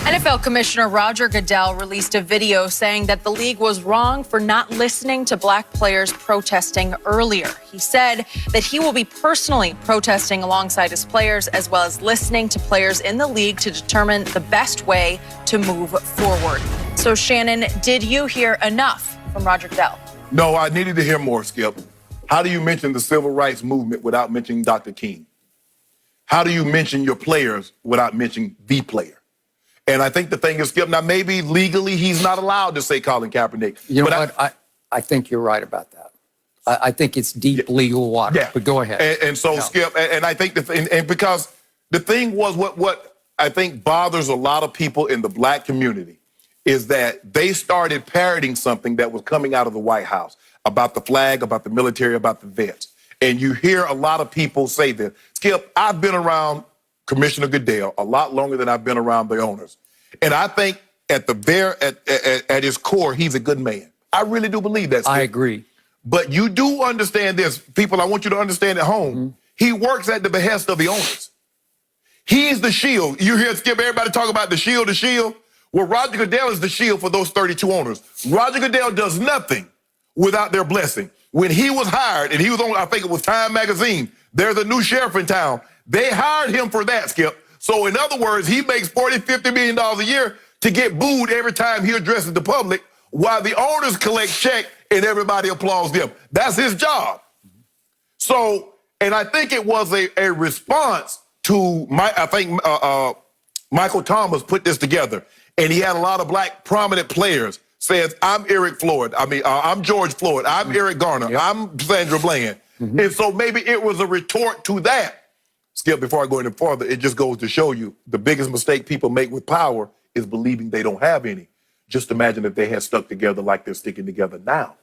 NFL Commissioner Roger Goodell released a video saying that the league was wrong for not listening to black players protesting earlier. He said that he will be personally protesting alongside his players, as well as listening to players in the league to determine the best way to move forward. So, Shannon, did you hear enough from Roger Goodell? No, I needed to hear more, Skip. How do you mention the civil rights movement without mentioning Dr. King? How do you mention your players without mentioning the player? And I think the thing is, Skip, now maybe legally he's not allowed to say Colin Kaepernick. You know what? I think you're right about that. I think it's deep legal water, but go ahead. And so, Skip, and I think, and because the thing was what I think bothers a lot of people in the black community is that they started parroting something that was coming out of the White House about the flag, about the military, about the vets. And you hear a lot of people say this. Skip, I've been around Commissioner Goodell a lot longer than I've been around the owners. And I think at his core, he's a good man. I really do believe that, Skip. I agree. But you do understand this. People, I want you to understand at home, he works at the behest of the owners. He's the shield. You hear, Skip, everybody talk about the shield, the shield. Well, Roger Goodell is the shield for those 32 owners. Roger Goodell does nothing without their blessing. When he was hired, and he was on, I think it was Time Magazine, there's a new sheriff in town. They hired him for that, Skip. So in other words, he makes $40, $50 million a year to get booed every time he addresses the public while the owners collect check and everybody applauds them. That's his job. So, and I think it was a response to, Michael Thomas put this together, and he had a lot of black prominent players says, I'm Eric Floyd. I'm George Floyd. I'm Eric Garner. Yep. I'm Sandra Bland. And so maybe it was a retort to that. Skip, before I go any further, it just goes to show you the biggest mistake people make with power is believing they don't have any. Just imagine if they had stuck together like they're sticking together now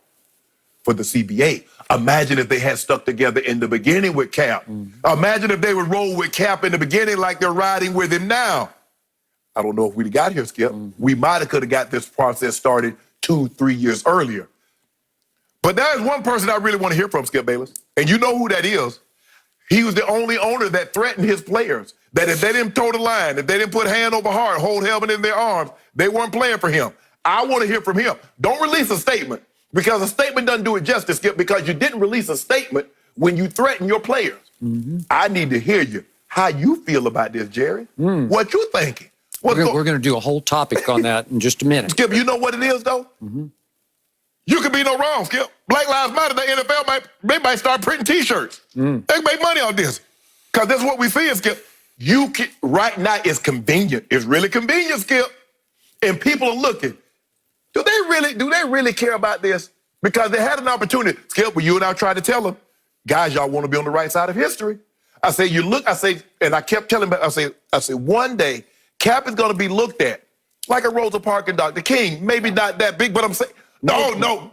for the CBA. Imagine if they had stuck together in the beginning with Cap. Imagine if they would roll with Cap in the beginning like they're riding with him now. I don't know if we'd have got here, Skip. We might have could have got this process started 2-3 years earlier. But there is one person I really want to hear from, Skip Bayless, and you know who that is. He was the only owner that threatened his players, that if they didn't toe the line, if they didn't put hand over heart, hold helmet in their arms, they weren't playing for him. I want to hear from him. Don't release a statement, because a statement doesn't do it justice, Skip, because you didn't release a statement when you threaten your players. I need to hear you. How you feel about this, Jerry? What you thinking? We're going to do a whole topic on that in just a minute. Skip, you know what it is, though? You could be no wrong, Skip. Black Lives Matter, the NFL might start printing T-shirts. They can make money on this. Because that's what we see, Skip. Right now, it's convenient. It's really convenient, Skip. And people are looking. Do they really care about this? Because they had an opportunity. Skip, well, you and I tried to tell them, guys, y'all want to be on the right side of history. I say, and I kept telling them, I say, one day, Cap is going to be looked at like a Rosa Parks and Dr. King. Maybe not that big, but I'm saying, no.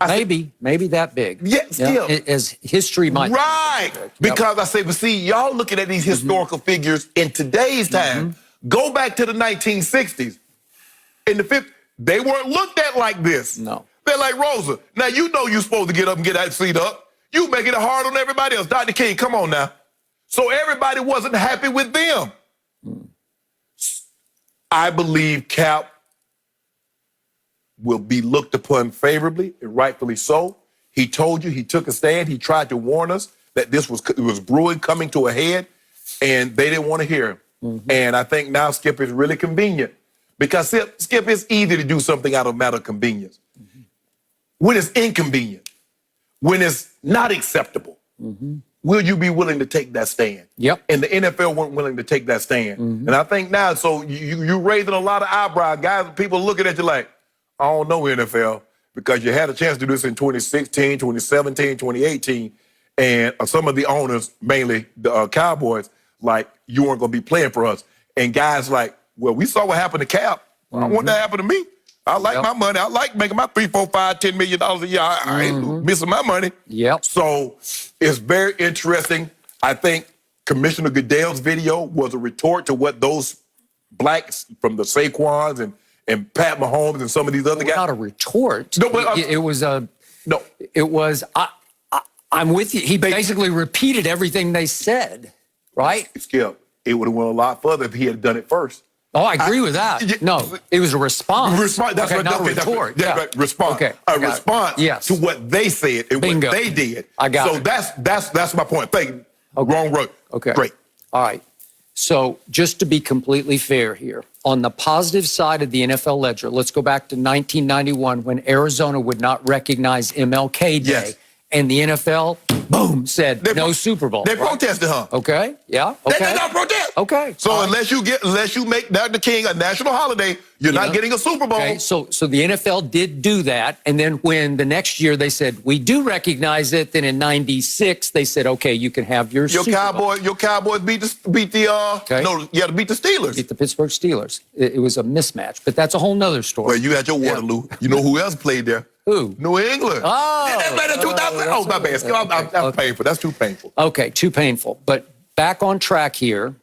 Maybe that big. Yeah, still. As history might. Right. Because I say, but see, y'all looking at these historical figures in today's time, go back to the 1960s. In the 50s, they weren't looked at like this. No. They're like, Rosa, now you know you're supposed to get up and get that seat up. You making it hard on everybody else. Dr. King, come on now. So everybody wasn't happy with them. I believe Cap will be looked upon favorably, and rightfully so. He told you, he took a stand. He tried to warn us that this was brewing, coming to a head, and they didn't want to hear him. And I think now, Skip, is really convenient. Because, Skip, it's easy to do something out of matter of convenience. When it's inconvenient, when it's not acceptable, will you be willing to take that stand? Yep. And the NFL weren't willing to take that stand. And I think now, so you're raising a lot of eyebrows. Guys, people looking at you like, I don't know, NFL, because you had a chance to do this in 2016, 2017, 2018, and some of the owners, mainly the Cowboys, like, you weren't going to be playing for us. And guys like, well, we saw what happened to Cap. I don't want that to happen to me. I like my money. I like making my $3, $4, $5, $10 million a year. I ain't missing my money. So it's very interesting. I think Commissioner Goodell's video was a retort to what those blacks from the Saquons and Pat Mahomes and some of these other guys. Not a retort. No, but it was a. No, it was. I'm with you. He basically repeated everything they said, right? Skip, it would have went a lot further if he had done it first. Oh, I agree with that. No, it was a response. That's okay, not a retort. Response. Okay, a response to what they said and Bingo. what they did. I got so it. that's my point. Thank you. Okay. Wrong road. Okay. Great. All right. So just to be completely fair here, on the positive side of the NFL ledger, let's go back to 1991 when Arizona would not recognize MLK Day. Yes. And the NFL, boom, said no Super Bowl. They protested, huh? Okay, yeah, okay. They did not protest. Okay. So unless you make Dr. King a national holiday, you're not getting a Super Bowl. Okay, so the NFL did do that, and then when the next year they said, we do recognize it, then in 96, they said, okay, you can have your Super Bowl. Your Cowboys beat the Steelers. Beat the Pittsburgh Steelers. It was a mismatch, but that's a whole nother story. Well, you had your Waterloo. You know who else played there? Who? New England. Oh. That played in 2000. Oh, my bad. That's painful. That's too painful. Okay, too painful. But back on track here.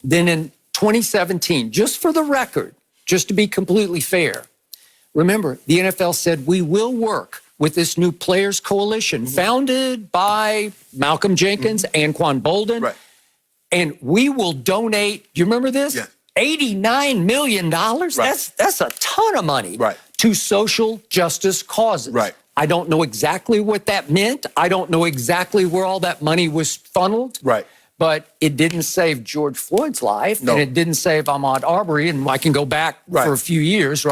Then in 2017, just for the record, just to be completely fair, remember, the NFL said we will work with this new players coalition founded by Malcolm Jenkins, Anquan Bolden, and we will donate, do you remember this? Yeah. $89 million? That's a ton of money to social justice causes. I don't know exactly what that meant. I don't know exactly where all that money was funneled. But it didn't save George Floyd's life, and it didn't save Ahmaud Arbery, and I can go back for a few years,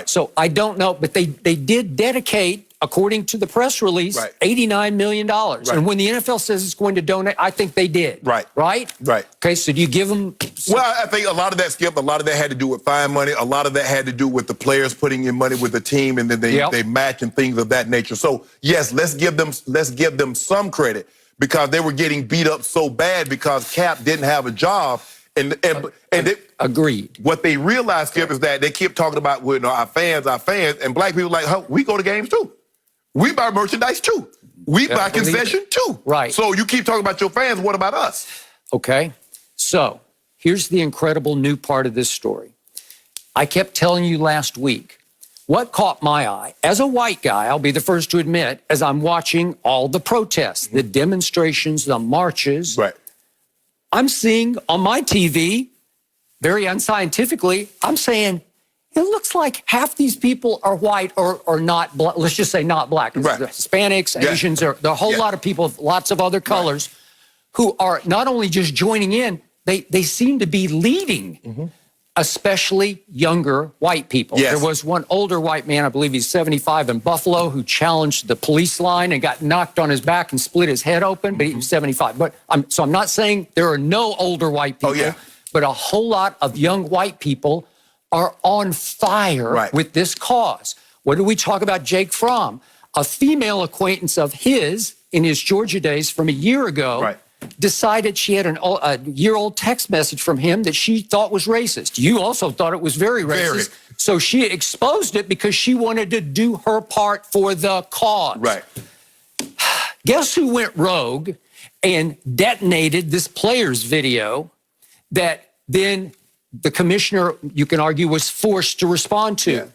So I don't know, but they did dedicate, according to the press release, $89 million. And when the NFL says it's going to donate, I think they did. Right? Okay, so do you give them... Well, I think a lot of that, Skip, a lot of that had to do with fine money. A lot of that had to do with the players putting in money with the team, and then they match and things of that nature. So, yes, let's give them some credit, because they were getting beat up so bad because Cap didn't have a job. Agreed. What they realized, Skip, is that they kept talking about our fans, and black people like, oh, we go to games too. We buy merchandise too. We buy concession too. So you keep talking about your fans, what about us? Okay, so here's the incredible new part of this story. I kept telling you last week, what caught my eye, as a white guy, I'll be the first to admit, as I'm watching all the protests, the demonstrations, the marches, I'm seeing on my TV, very unscientifically, I'm saying, it looks like half these people are white or not, let's just say not black. Hispanics, Asians, there are a whole lot of people of lots of other colors who are not only just joining in, they seem to be leading. Especially younger white people. There was one older white man, I believe he's 75, in Buffalo, who challenged the police line and got knocked on his back and split his head open, but he was 75. But I'm not saying there are no older white people, but a whole lot of young white people are on fire with this cause. What do we talk about Jake Fromm? A female acquaintance of his in his Georgia days from a year ago decided she had a year-old text message from him that she thought was racist. You also thought it was very racist. So she exposed it because she wanted to do her part for the cause. Guess who went rogue and detonated this player's video that then the commissioner, you can argue, was forced to respond to?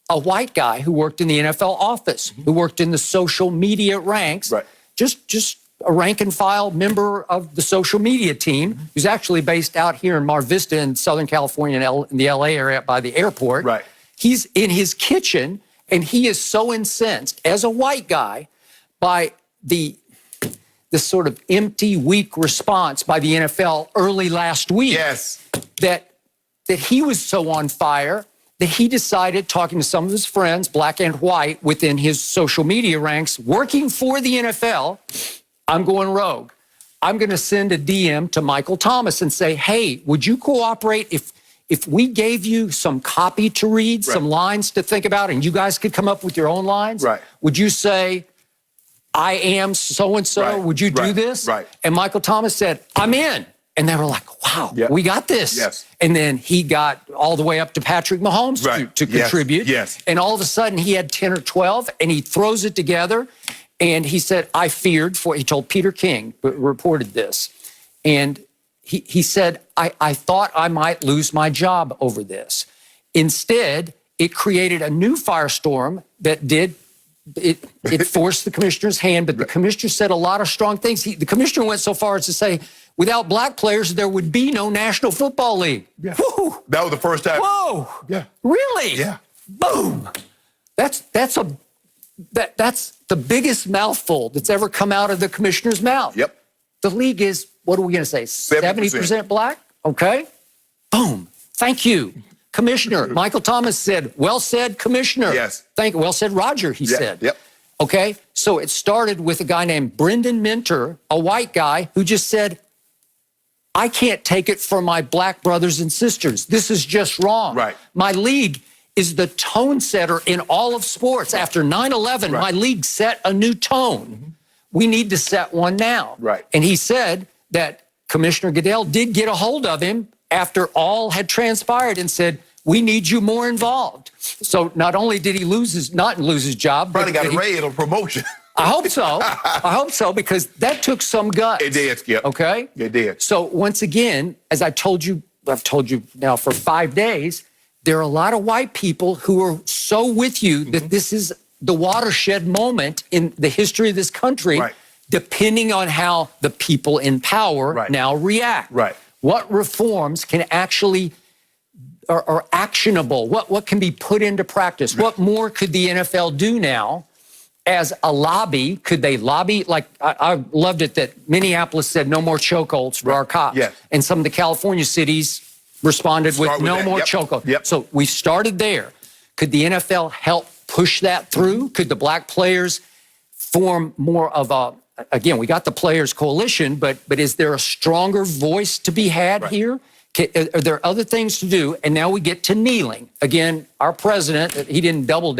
A white guy who worked in the NFL office, who worked in the social media ranks, just a rank and file member of the social media team, who's actually based out here in Mar Vista in Southern California, in the LA area by the airport. He's in his kitchen, and he is so incensed as a white guy by this sort of empty, weak response by the NFL early last week. That he was so on fire that he decided, talking to some of his friends, black and white, within his social media ranks, working for the NFL, I'm going rogue. I'm going to send a DM to Michael Thomas and say, hey, would you cooperate if we gave you some copy to read, some lines to think about, and you guys could come up with your own lines? Would you say, I am so-and-so, would you do this? And Michael Thomas said, I'm in. And they were like, wow, we got this. And then he got all the way up to Patrick Mahomes to contribute. And all of a sudden he had 10 or 12, and he throws it together. And he said, I feared for, he told Peter King, reported this. And he said, I thought I might lose my job over this. Instead, it created a new firestorm that it forced the commissioner's hand, but the commissioner said a lot of strong things. The commissioner went so far as to say, Without black players, there would be no National Football League. Yeah. Woo! That was the first time. Whoa! Yeah. Really? Yeah. Boom! That's the biggest mouthful that's ever come out of the commissioner's mouth. Yep. The league is, what are we going to say, 70% black? Okay. Boom. Thank you. Commissioner. Michael Thomas said, well said, Commissioner. Yes. Well said, Roger, he said. Yep. Okay. So it started with a guy named Brendan Minter, a white guy who just said, I can't take it for my black brothers and sisters. This is just wrong. Right. My league is the tone setter in all of sports. After 9/11, my league set a new tone. We need to set one now. Right. And he said that Commissioner Goodell did get a hold of him after all had transpired and said, we need you more involved. So not only did he not lose his job, Probably but got a raid or promotion. I hope so. I hope so, because that took some guts. It did, Skip. Okay? It did. So once again, as I've told you now for 5 days, there are a lot of white people who are so with you that this is the watershed moment in the history of this country, depending on how the people in power now react. Right. What reforms can actually are actionable? What can be put into practice? What more could the NFL do now as a lobby? Could they lobby? Like, I loved it that Minneapolis said no more chokeholds for our cops. Yes. And some of the California cities responded with no more chokeholds. Yep. So we started there. Could the NFL help push that through? Could the black players form more of a, again, we got the Players Coalition, but is there a stronger voice to be had here? Are there other things to do? And now we get to kneeling. Again, our president, he didn't double